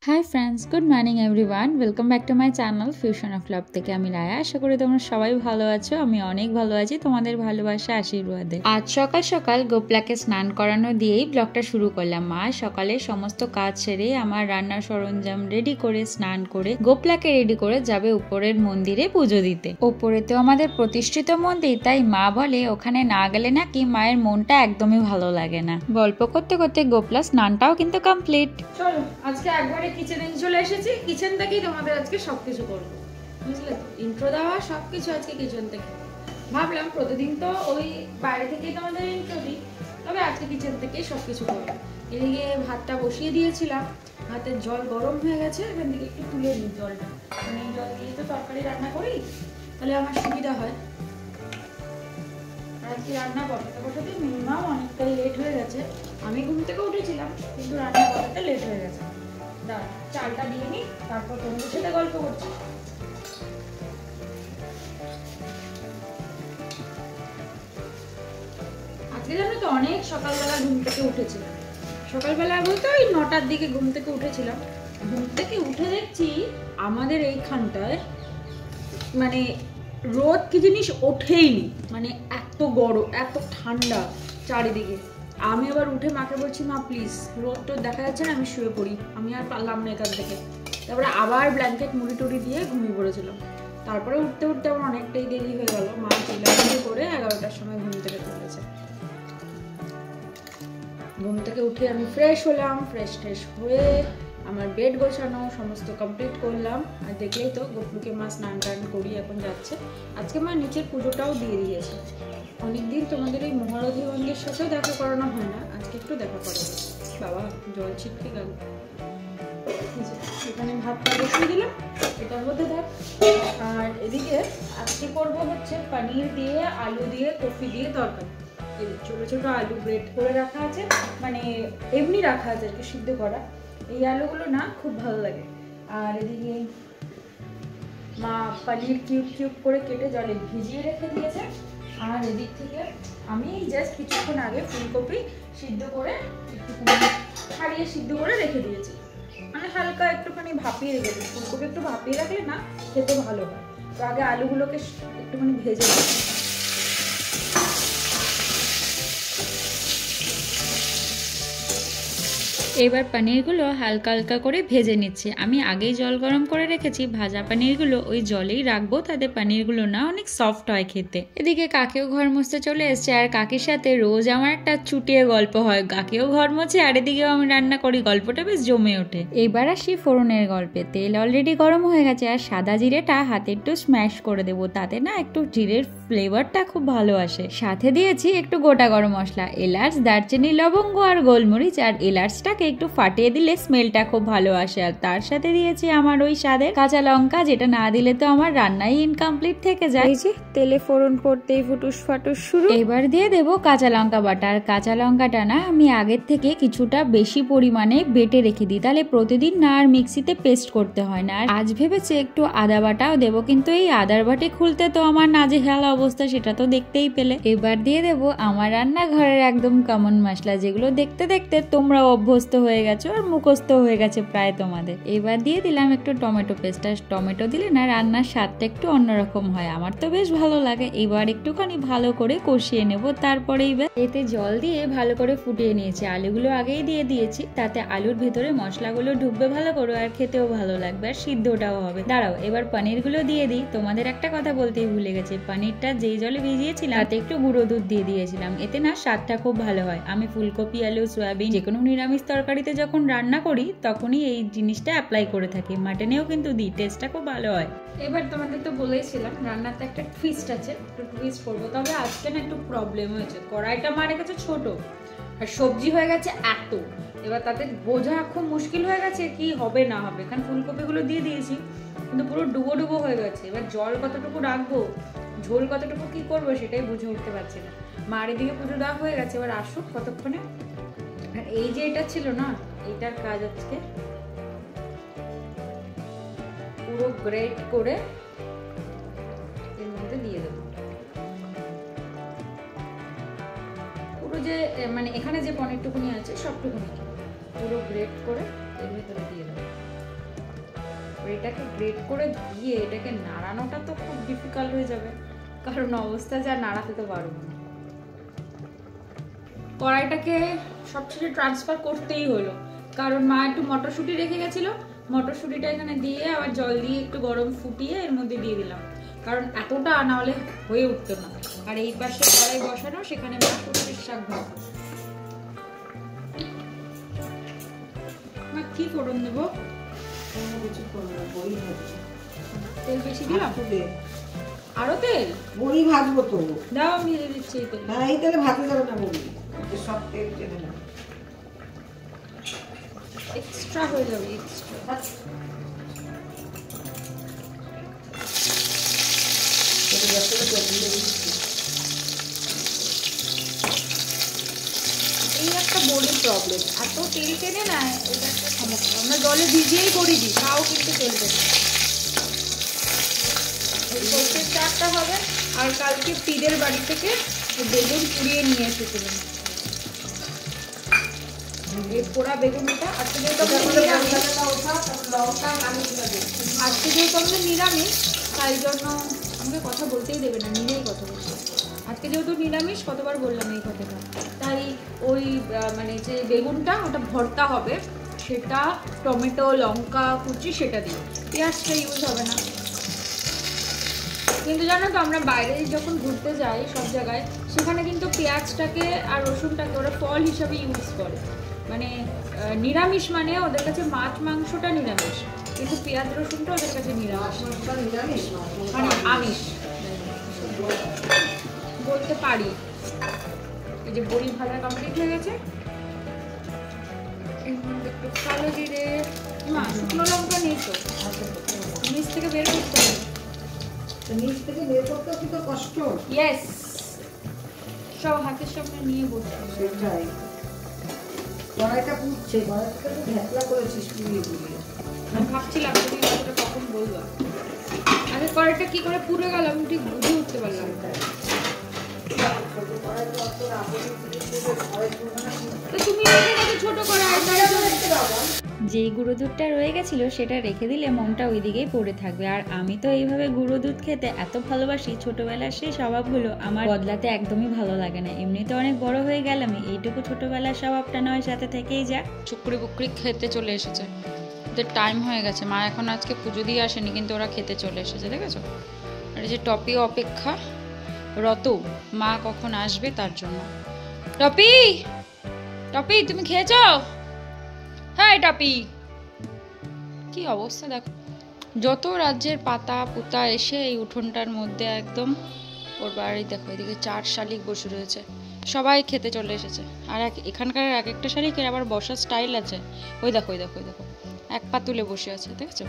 Hi friends, good morning everyone. Welcome back to my channel fusion of love থেকে আমি রায়া। আশা করি তোমরা সবাই ভালো আছো। আমি অনেক ভালো আছি তোমাদের ভালোবাসা আশীর্বাদে। আজ সকাল সকাল গোপলাকে স্নান করানো দিয়েই ব্লগটা শুরু করলাম। মা সকালে সমস্ত কাজ সেরে আমার রান্নার সরঞ্জাম রেডি করে স্নান করে গোপলাকে রেডি করে যাবে উপরের মন্দিরে পুজো দিতে। ওপরে তো আমাদের প্রতিষ্ঠিত মন্দির, তাই মা বলে ওখানে না গেলে নাকি মায়ের মনটা একদমই ভালো লাগে না। গল্প করতে করতে গোপলা স্নানটাও কিন্তু কমপ্লিট। চলো আজকে একবারে কিচেনে চলে এসেছি। কিচেন থেকেই তোমাদের আজকে সবকিছু করবো, বুঝলে তো? ইন্ট্রো দেওয়া সবকিছু আজকে কিচেন থেকে। ভাবলাম প্রতিদিন তো ওই বাইরে থেকেই তোমাদের ইন্ট্রো দিই, তবে আজকে কিচেন থেকেই সবকিছু করবো। এদিকে ভাতটা বসিয়ে দিয়েছিলাম, ভাতের জল গরম হয়ে গেছে। এখান থেকে একটু তুলে নিই জলটা, মানে এই জল দিয়ে তো তরকারি রান্না করি, তাহলে আমার সুবিধা হয়। আজকে রান্না বসাতে বসাতে মিনিমাম অনেকটাই লেট হয়ে গেছে। আমি ঘুম থেকে উঠেছিলাম, কিন্তু রান্না বসাতে লেট হয়ে গেছে। দাঁড়া, চালটা দিয়ে নিই, তারপর তোমাদের সাথে গল্প করছি। আজকে জানো তো অনেক সকালবেলা ঘুম থেকে উঠেছিলাম। সকালবেলা বলতে ওই 9টার দিকে ঘুম থেকে উঠেছিলাম। ঘুম থেকে উঠে দেখছি আমাদের এইখানটায় মানে রোদ কি জিনিস ওঠেইনি, মানে এত গরম এত ঠান্ডা চারিদিকে। আমি আবার উঠে মাকে বলছি, মা প্লিজ রোদ তো দেখা যাচ্ছে না, আমি শুয়ে পড়ি, আমি আর পারলাম না এখান থেকে। তারপরে আবার ব্ল্যাঙ্কেট মুড়ি টুড়ি দিয়ে ঘুমিয়ে পড়েছিলাম। তারপরে উঠতে উঠতে আমার অনেকটাই দেরি হয়ে গেল। মা চিল্লাচিল্লি করে 11টার সময় ঘুম থেকে তুলেছে। ঘুম থেকে উঠে আমি ফ্রেশ হলাম, ফ্রেশ হয়ে আমার বেড গোছানো সমস্ত কমপ্লিট করলাম। আর দেখলেই তো গোপলুকে মা স্নান টান করি এখন যাচ্ছে। আজকে মা নিচের পুজোটাও দিয়ে দিয়েছে। অনেকদিন তোমাদের এই মহারথী গঙ্গের সাথেও দেখা করানো হয় না, আজকে একটু দেখা করাবো। বাবা জল ছিটকে গেল। এখানে ভাতটা বসিয়ে দিলাম, এটার মধ্যে দেখ। আর এদিকে আজকে করবো হচ্ছে পনির দিয়ে আলু দিয়ে কফি দিয়ে তরকারি। ছোট ছোট আলু গ্রেট করে রাখা আছে, মানে এমনি রাখা আছে আর কি, সিদ্ধ করা। এই আলুগুলো না খুব ভালো লাগে। আর এদিকে মা পনির কিউব কিউব করে কেটে জলে ভিজিয়ে রেখে দিয়েছে। আর এদিক থেকে আমি জাস্ট কিছুক্ষণ আগে ফুলকপি সিদ্ধ করে একটুখানি ছাড়িয়ে সিদ্ধ করে রেখে দিয়েছি, মানে হালকা একটুখানি ভাপিয়ে রেখেছি। ফুলকপি একটু ভাপিয়ে রাখলে না খেতে ভালো হয়। তো আগে আলুগুলোকে একটুখানি ভেজে দিচ্ছি। এবার পনিরগুলো হালকা হালকা করে ভেজে নিচ্ছি। আমি আগেই জল গরম করে রেখেছি। ভাজা পনিরগুলো ওই জলেই রাখবো, তাতে পনিরগুলো না অনেক সফট হয় খেতে। এদিকে কাকেও ঘর মুছতে চলে এসছে, আর কাকির সাথে রোজ আমার একটা চুটিয়ে গল্প হয়। কাকেও ঘর মোছে আর এদিকেও আমি রান্না করি, গল্পটা বেশ জমে ওঠে। এবার আসি ফোড়নের গল্পে। তেল অলরেডি গরম হয়ে গেছে, আর সাদা জিরেটা হাতে একটু স্ম্যাশ করে দেবো, তাতে না একটু জিরের ফ্লেভারটা খুব ভালো আসে। সাথে দিয়েছি একটু গোটা গরম মশলা, এলাচ, দারচিনি, লবঙ্গ আর গোলমরিচ। আর এলাচটাকে একটু ফাটিয়ে দিলে স্মেলটা খুব ভালো আসে। আর তার সাথে দিয়েছি আমার ওই স্বাদের কাঁচা লঙ্কা, যেটা না দিলে তো আমার রান্নাই ইনকমপ্লিট থেকে যায়। তেলে ফোড়ন করতেই ফুটুস ফাটুস শুরু। এবার দিয়ে দেবো কাঁচা লঙ্কা বাটা। আর কাঁচা লঙ্কাটা না আমি আগের থেকে কিছুটা বেশি পরিমাণে বেটে রেখে দিই, তাহলে প্রতিদিন না আর মিক্সিতে পেস্ট করতে হয় না। আর আজ ভেবেছি একটু আদা বাটাও দেবো, কিন্তু এই আদার বাটি খুলতে তো আমার নাজেহাল অবস্থা, সেটা তো দেখতেই পেলে। এবার দিয়ে দেবো আমার রান্নাঘরের একদম কমন মশলা, যেগুলো দেখতে দেখতে তোমরা অভ্যস্ত হয়ে গেছো আর মুখস্থ হয়ে গেছে প্রায় তোমাদের। এবার দিয়ে দিলাম একটু টমেটো পেস্ট। আর টমেটো দিলে না রান্নার স্বাদটা একটু অন্যরকম হয়, আমার তো বেশ ভালো লাগে। এবার একটুখানি ভালো করে কষিয়ে নেব। তারপরে এতে জল দিয়ে ভালো করে ফুটিয়ে নিয়েছি। আলুগুলো আগেই দিয়ে দিয়েছি, তাতে আলুর ভেতরে মশলাগুলো ঢুকবে ভালো করে, আর খেতেও ভালো লাগবে, আর সিদ্ধটাও হবে। দাঁড়াও, এবার পনিরগুলো দিয়ে দিই। তোমাদের একটা কথা বলতেই ভুলে গেছি, পনিরটা যেই জলে ভিজিয়েছিলাম তাতে একটু গুঁড়ো দুধ দিয়ে দিয়েছিলাম, এতে না স্বাদটা খুব ভালো হয়। আমি ফুলকপি, আলু, সয়াবিন যেকোনো নিরামিষ তরকারিতে যখন রান্না করি তখনই এই জিনিসটা অ্যাপ্লাই করে থাকি। মাটনেও কিন্তু দিই, টেস্টটা খুব ভালো হয়। এবার তোমাদের তো বলেছিলাম রান্নাতে একটা টুইস্ট আছে, একটু টুইস্ট করবো। তবে আজকে না একটু প্রবলেম হয়েছে, কড়াইটা মারে গেছে ছোট আর সবজি হয়ে গেছে এত। এবার তাতে বোঝা খুব মুশকিল হয়ে গেছে কি হবে না হবে। এখানে ফুলকপিগুলো দিয়ে দিয়েছি, কিন্তু পুরো ডুবো ডুবো হয়ে গেছে। এবার জল কতটুকু রাখবো, ঝোল কতটুকু কি করবো, সেটাই বুঝে উঠতে পারছি না। মার এদিকে পুজো দেওয়া হয়ে গেছে, এবার আসুক কতক্ষণে। আর এই যে এটা ছিল না, এইটার কাজ আজকে পুরো গ্রেট করে এর মধ্যে দিয়ে দেবো। পুরো যে মানে এখানে যে পনিরটুকুনি আছে সবটুকুনি পুরো গ্রেট করে এর ভিতরে দিয়ে দেবো। এটাকে গ্রেট করে দিয়ে এটাকে নাড়ানোটা তো খুব ডিফিকাল্ট হয়ে যাবে, কারণ অবস্থা যা, নাড়াতে তো পারবো না। কড়াইটাকে সবশেষে ট্রান্সফার করতেই হলো, কারণ মা একটু মটরশুঁটি রেখে গেছিল, মটরশুঁটিটা এখানে দিয়ে আবার জল দিয়ে একটু গরম ফুটিয়ে এর মধ্যে দিয়ে দিলাম, কারণ এতটা না হলে হয়ে উঠতো না। আর এই পাশে কড়াই বসানো, সেখানে মা সরষের শাক ভাজা। মা কি ফোড়ন দেবো? তেল বেশি দিলাম? আরো তেল? বড়ি ভাজবো তো। দাও আমি দিয়ে দিচ্ছি এই তেল। না এই তেলে ভাজতে যাবে না বড়ি, সব তেল টেনে না, এক্সট্রা হয়ে যাবে এক্সট্রা। এই একটা বড় প্রবলেম, এত তেল টেনে না, এটা একটা সমস্যা। আমরা জলে ভিজিয়েই বড়ি দিই, তাও কিন্তু তেল টেনে। সরষের শাকটা হবে, আর কালকে পিদের বাড়ি থেকে বেগুন পুড়িয়ে নিয়ে এসেছিলাম, এই পোড়া বেগুনটা। আজকে যেহেতু আমরা নিরামিষ, তাই জন্য আমাকে কথা বলতেই দেবে না, নিজেই কথা বলছে। আজকে যেহেতু নিরামিষ, কতবার বললাম এই কথাটা, তাই ওই মানে যে বেগুনটা ওটা ভর্তা হবে, সেটা টমেটো লঙ্কা কুচি সেটা দিই, পেঁয়াজটা ইউজ হবে না। কিন্তু জানো তো, আমরা বাইরে যখন ঘুরতে যাই সব জায়গায়, সেখানে কিন্তু পেঁয়াজটাকে আর রসুনটাকে ওরা ফল হিসাবে ইউজ করে। মানে নিরামিষ মানে ওদের কাছে মাছ মাংসটা নিরামিষ, কিন্তু পেঁয়াজ রসুনটা ওদের কাছে নিরামিষ, মানে আমিষ বলতে পারি। এই যে বড়ি ভাজা কমপ্লিট হয়ে গেছে, একটু কালো জিরে, না শুকনো লঙ্কা নেই তো, নিচ থেকে বের করতে হবে। নিচ থেকে বের করতে কি তো কষ্ট। ইয়েস, সব হাতের সামনে নিয়ে বসতে হবে। সেটাই, কড়াইটা পুড়ছে, কড়াইটা তো ঢেকলা করেছিস পুড়িয়ে পুড়িয়ে। আমি ভাবছিলাম তুমি কথাটা কখন বলবা, আরে কড়াইটা কি করে পুড়ে গেল আমি ঠিক বুঝে উঠতে পারলাম না। তো তুমি ছোট কড়াই, যেই গুঁড়ো দুধটা রয়ে গেছিলো সেটা রেখে দিলে মনটা ওই দিকেই পড়ে থাকবে। আর আমি তো এইভাবে গুঁড়ো দুধ খেতে এত ভালোবাসি, ছোটবেলার সেই স্বভাবগুলো আমার বদলাতে একদমই ভালো লাগে না। এমনিতে অনেক বড় হয়ে গেলাম, এইটুকু ছোটবেলার স্বভাবটা নয় সাথে থেকেই যা। চুকরি বুকরি খেতে চলে এসেছে, ওদের টাইম হয়ে গেছে। মা এখন আজকে পুজো দিয়ে আসেনি, কিন্তু ওরা খেতে চলে এসেছে, দেখেছো? আর এই যে টপি অপেক্ষা রত, মা কখন আসবে তার জন্য। টপি, টপি তুমি খেয়েছ? হ্যাঁ টপি, কি অবস্থা দেখো, যত রাজ্যের পাতা পুতা এসে এই উঠোনটার মধ্যে একদম ওর বাড়ি। দেখো এদিকে 4 শালিক বসে রয়েছে, সবাই খেতে চলে এসেছে। আর এখানকার এক একটা শালিকের আবার বসার স্টাইল আছে। ওই দেখো ওই দেখো ওই দেখো, এক পা তুলে বসে আছে, দেখেছো?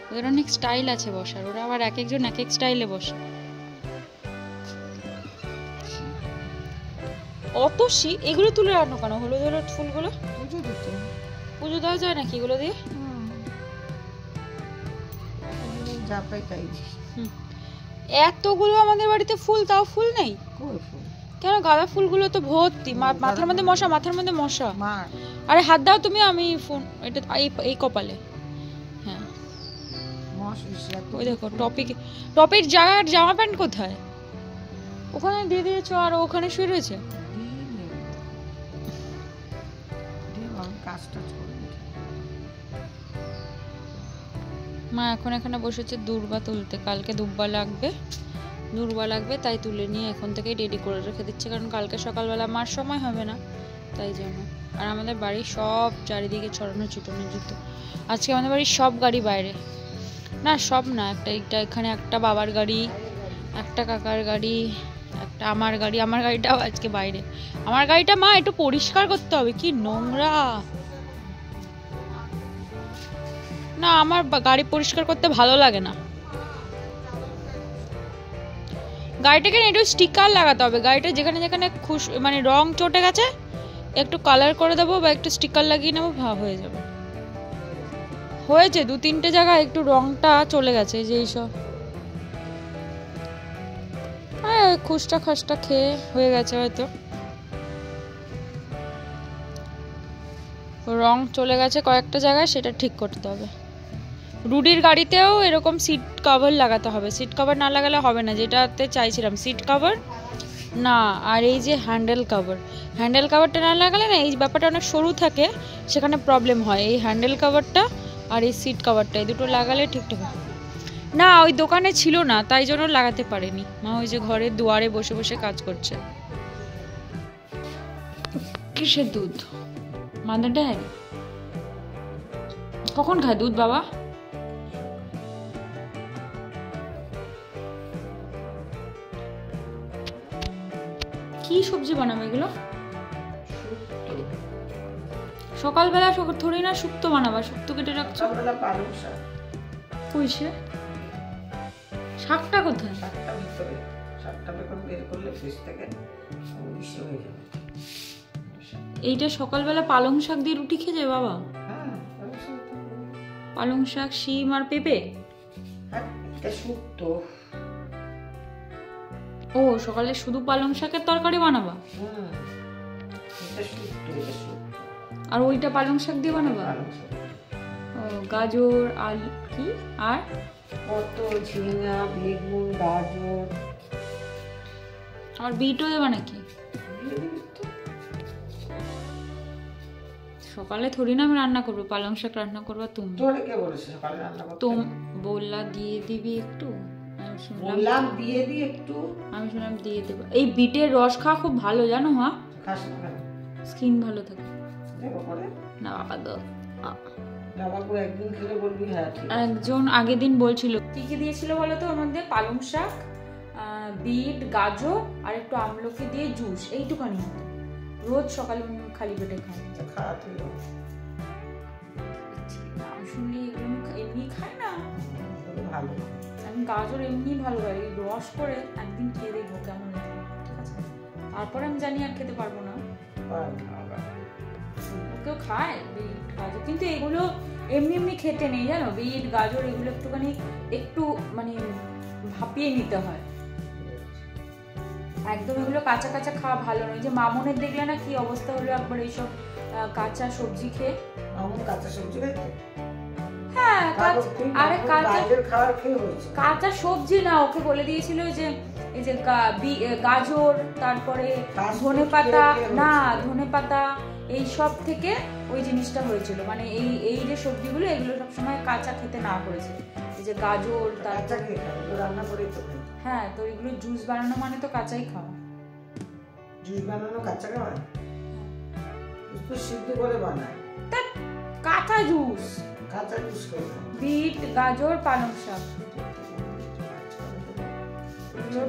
ওদের অনেক স্টাইল আছে বসার, ওরা আবার এক একজন এক এক স্টাইলে বসে। অত এগুলো তুলে রাখো কেন? হলুদ হলুদ ফুলগুলো পুজো দিতে, পুজো দেওয়া যায় নাকি এগুলো দিয়ে? যা পাই তাই। এতগুলো আমাদের বাড়িতে ফুল, তাও ফুল নেই কেন? গাঁদা ফুলগুলো তো ভর্তি। মাথার মধ্যে মশা, মাথার মধ্যে মশা। আরে হাত দাও তুমি, আমি ফোন এটা এই কপালে। হ্যাঁ ওই দেখো টপির জায়গার জামা প্যান্ট কোথায়? ওখানে দিয়ে দিয়েছো, আর ওখানে শুয়ে রয়েছে। মা এখন এখানে বসেছে দূর্বা তুলতে, কালকে দুব্বা লাগবে, তাই তুলে নিয়ে এখন থেকেই রেডি করে রেখে দিচ্ছে, কারণ কালকে সকালবেলা মার সময় হবে না, তাই জন্য। আর আমাদের বাড়ির সব চারিদিকে ছড়ানো ছিটানো জুতো। আজকে আমাদের বাড়ির সব গাড়ি বাইরে, না সব না, একটা এখানে একটা বাবার গাড়ি, একটা কাকার গাড়ি, একটা আমার গাড়ি। আমার গাড়িটাও আজকে বাইরে। আমার গাড়িটা মা একটু পরিষ্কার করতে হবে, কি নোংরা। না আমার গাড়ি পরিষ্কার করতে ভালো লাগে না। গাড়িটাকে একটু স্টিকার লাগাতে হবে, গাড়িটা যেখানে যেখানে মানে রং চটে গেছে একটু কালার করে দেবো, বা একটু স্টিকার লাগিয়ে নেবো, হয়ে যাবে। হয়েছে 2-3টে জায়গায় একটু রংটা চলে গেছে, যে এইসব খুশটা খাসটা খেয়ে হয়ে গেছে হয়তো, রং চলে গেছে কয়েকটা জায়গায়, সেটা ঠিক করতে হবে। রুডির গাড়িতেও এরকম সিট কভার লাগাতে হবে, সিট কভার না লাগালে হবে না, যেটাতে চাইছিলাম সিট কভার না। আর এই যে হ্যান্ডেল কাভারটা না লাগালে না এই ব্যাপারটা অনেক সরু থাকে, সেখানে প্রবলেম হয়। এই হ্যান্ডেল কাভারটা আর এই সিট কাভারটা এই দুটো লাগালে ঠিকঠাক হয়। না ওই দোকানে ছিল না, তাই জন্য লাগাতে পারেনি মা। ওই যে ঘরের দুয়ারে বসে বসে কাজ করছে। কিসের দুধ? Mother dairy. কখন খায় দুধ বাবা? কি সবজি বানাবে এগুলো? সকালবেলা থোড়ি না শুক্তো বানাবা, শুক্তো কেটে রাখছো। কইছে শাকটা কোথায়? এইটা সকালবেলা পালং শাক দিয়ে রুটি খেয়ে যায় বাবা? পালং শাক, শিম আর পেঁপে। ও সকালে শুধু পালং শাকের তরকারি বানাবা? আর ওইটা পালং শাক দিয়ে বানাবা? ও গাজর আলু কি আর পটল, ঝিঙা, বেগুন, গাজর আর বিটও দেবা নাকি? সকালে থোড়ি না আমি রান্না করবো, পালং শাক রান্না করবা তুমি। কে বলেছে সকালে রান্না করতে? তুমি বললা দিয়ে দিবি একটু, আমি শুনলাম দিয়ে দি একটু, আমি শুনলাম দিয়ে দেবো। এই বিটের রস খাওয়া খুব ভালো জানো মা, খাস না কেন? স্কিন ভালো থাকে। দেবো করে না বাবা দাও। বাবাকে একদিন খেলে বলবি হ্যাঁ ঠিক। একজন আগের দিন বলছিল কি কি দিয়েছিল বলো তো, ওর মধ্যে পালং শাক, বিট, গাজর আর একটু আমলকি দিয়ে জুস, এইটুখানি হতো। রোজ সকালে খালি পেটে খাই। শুনলি এমনি খাই না ভালো, আমি গাজর এমনি ভালো লাগে, রস করে একদিন খেয়ে দেখবো কেমন লাগে, ঠিক আছে? তারপরে আমি জানি আর খেতে পারবো না। কেউ খায় বিট গাজর, কিন্তু এগুলো এমনি এমনি খেতে নেই জানো। বিট গাজর এগুলো একটুখানি একটু মানে ভাপিয়ে নিতে হয়, একদম এগুলো কাঁচা কাঁচা খাওয়া ভালো নয়। যে মামনের দেখলে না কি অবস্থা হলো একবার এইসব কাঁচা সবজি খেয়ে। কাঁচা সবজি হ্যাঁ আরে কাঁচা সবজি না, ওকে বলে দিয়েছিল যে এই যে গাজর, তারপরে ধনেপাতা, না ধনেপাতা এই সব থেকে ওই জিনিসটা হয়েছিল। মানে এই যে সবজিগুলো এগুলো সবসময় কাঁচা খেতে না করেছে। এই যে গাজর রান্না করে তো, হ্যাঁ তো এগুলো জুস বানানো মানে তো কাঁচাই খাওয়া। জুস বানানো কাঁচা খাওয়া? তো সিদ্ধ করে বানায়। তা কাঁচা জুস, কাঁচা জুস করে বিট গাজর পালং শাক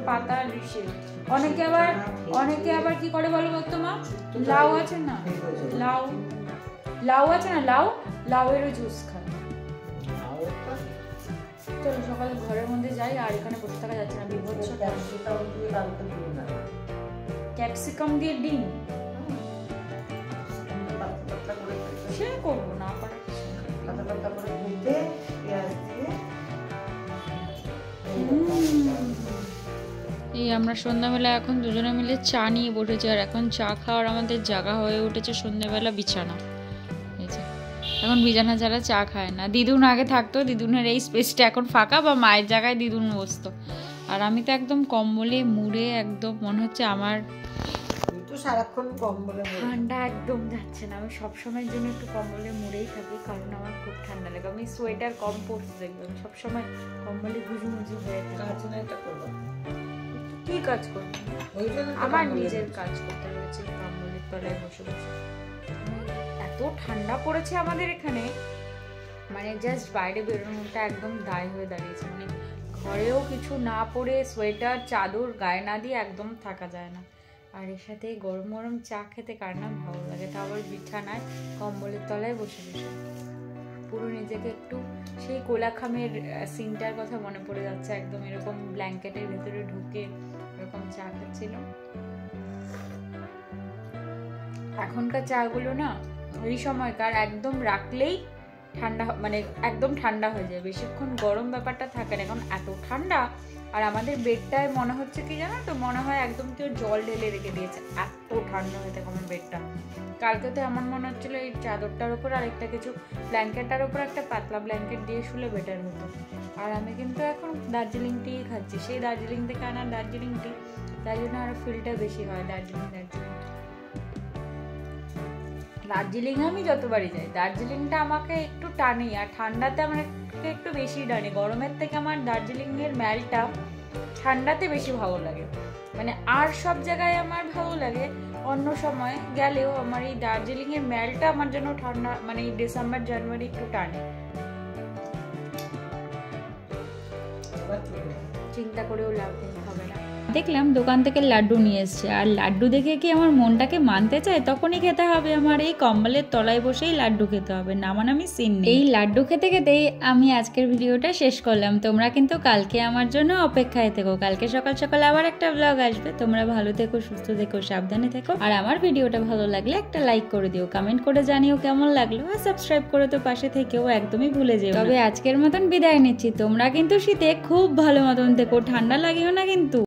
পাতা রিসে। অনেকে আবার কি করে বলো তো মা, লাউ আছে না, লাউ আছে না, লাউয়েরও জুস খায়। চলো সকালে ঘরের মধ্যে যাই, আর এখানে বসে থাকা যাচ্ছে না, বিভৎস। ক্যাপসিকাম দিয়ে ডিম সে করবো না পারে। এই আমরা সন্ধ্যাবেলা এখন দুজনে মিলে চা নিয়ে বসেছি, আর এখন চা খাওয়ার আমাদের জায়গা হয়ে উঠেছে সন্ধ্যাবেলা বিছানা। এই যে এখন বিছানা ছাড়া চা খায় না। দিদুন আগে থাকতো, দিদুনের এই স্পেসটা এখন ফাঁকা, বা মায়ের জায়গায় দিদুন বসতো, আর আমি তো একদম কম্বলে মুড়ে একদম মনে হচ্ছে আমার সারাক্ষণ কম্বলে ঠান্ডা একদম যাচ্ছে না। আমি সবসময়ের জন্য একটু কম্বলে মুড়েই থাকি, কারণ আমার খুব ঠান্ডা লাগে। আমি সোয়েটার কম পরতে দেখবো, আমি সবসময় কম্বলে গুজুমুজু হয়ে থাকি। কি কাজ করবো? আমার নিজের কাজ করতে হয়েছে কম্বলের তলায় বসে বসে। এত ঠান্ডা পড়েছে আমাদের এখানে, মানে জাস্ট বাইরে বেরোনোটা একদম দায় হয়ে দাঁড়িয়েছে। মানে ঘরেও কিছু না পরে সোয়েটার চাদর গায়ে না দিয়ে একদম থাকা যায় না। আর এর সাথে গরম গরম চা খেতে কার না ভালো লাগে, তা আবার বিছানায় কম্বলের তলায় বসে বসে। পুরো নিজেকে একটু সেই কোলাখামের সিনটার কথা মনে পড়ে যাচ্ছে, একদম এরকম ব্ল্যাঙ্কেটের ভেতরে ঢুকে এরকম চা খাচ্ছিল। এখনকার চাগুলো না ওই সময়কার একদম রাখলেই ঠান্ডা, মানে একদম ঠান্ডা হয়ে যায়, বেশিক্ষণ গরম ব্যাপারটা থাকে না। এখন এত ঠান্ডা আর আমাদের বেডটায় মনে হচ্ছে কি জানো তো, মনে হয় একদম কেউ জল ঢেলে রেখে দিয়েছে, এত ঠান্ডা হয়ে থাকে আমার বেডটা। কালকে তো আমার মনে হচ্ছিলো এই চাদরটার উপর আর একটা কিছু ব্ল্যাঙ্কেটটার উপর একটা পাতলা ব্ল্যাঙ্কেট দিয়ে শুলে বেটার হতো। আর আমি কিন্তু এখন দার্জিলিং টি খাচ্ছি, সেই দার্জিলিং থেকে আনা দার্জিলিং টি, তাই জন্য আরও ফিলটা বেশি হয় দার্জিলিং। দার্জিলিং আমি যতবারই যাই, দার্জিলিংটা আমাকে একটু টানে, আর ঠান্ডাতে আমার একটু বেশি টানে। গরমের থেকে আমার দার্জিলিংয়ের ম্যালটা ঠান্ডাতে বেশি ভালো লাগে, মানে আর সব জায়গায় আমার ভালো লাগে, অন্য সময় গেলেও আমার এই দার্জিলিংয়ের ম্যালটা আমার জন্য ঠান্ডা, মানে এই ডিসেম্বর জানুয়ারি একটু টানে। চিন্তা করেও লাভ নেই, হবে না। দেখলাম দোকান থেকে লাড্ডু নিয়ে এসছে, আর লাড্ডু দেখে কি আমার মনটাকে মানতে চায়? তখনই খেতে হবে, আমার এই কম্বলের তলায় বসেই লাড্ডু খেতে হবে, নামানামি সিন নেই। এই লাড্ডু খেতে খেতেই আমি আজকের ভিডিওটা শেষ করলাম। তোমরা কিন্তু কালকে আমার জন্য অপেক্ষায় থেকো, কালকে সকাল সকাল আবার একটা ব্লগ আসবে। তোমরা ভালো থেকো, সুস্থ থেকো, সাবধানে থেকো। আর আমার ভিডিওটা ভালো লাগলে একটা লাইক করে দিও, কমেন্ট করে জানিও কেমন লাগলো, আর সাবস্ক্রাইব করে তো পাশে থেকেও একদমই ভুলে যেও। তবে আজকের মতন বিদায় নিচ্ছি, তোমরা কিন্তু শীতে খুব ভালো মতন থেকো, ঠান্ডা লাগিও না কিন্তু।